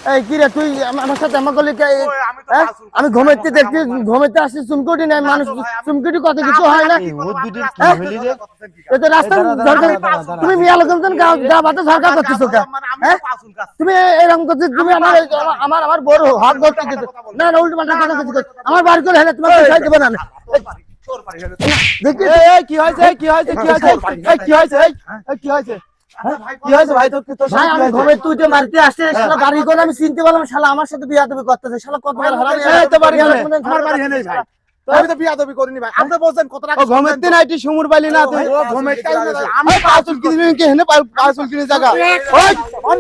এই কি রে তুই আমার সাথে আমার গলি আমি ঘুমাইতে আসছি চুমকুটি নাই মানুষ চুমকুটি কত কিছু হয় না রাস্তা তুমি মিয়া লোকজন গা বাতে সরকার করতেছো তুমি এরকম করছো তুমি আমার বড় হাত ধরতে না না উল্টো পাল্টা কথা করছো আমার বার করে হেলে তোমাকে পয়সা দেব না দেখি কি হয়েছে কি হয়েছে কি হয়েছে কি হয়েছে কি হয়েছে কি হয়েছে ভাই তোর ভাই আমি ঘরে তুই তো মারতে আসছে শালা বাড়ি কোন আমি চিনতে পারলাম শালা আমার সাথে বিয়া দেবে করতেছে শালা কত বড় হারামি এই তো বাড়ি আমার বাড়ি হেনে ভাই আমি তো বিয়া দেবে করিনি ভাই আপনি বলছেন কত টাকা ঘুমাইতে নাইটি সুমুর বালি না তুই ঘুমাইতে আমি পাঁচুল কিনে কি হেনে পাঁচুল কিনে জায়গা ওই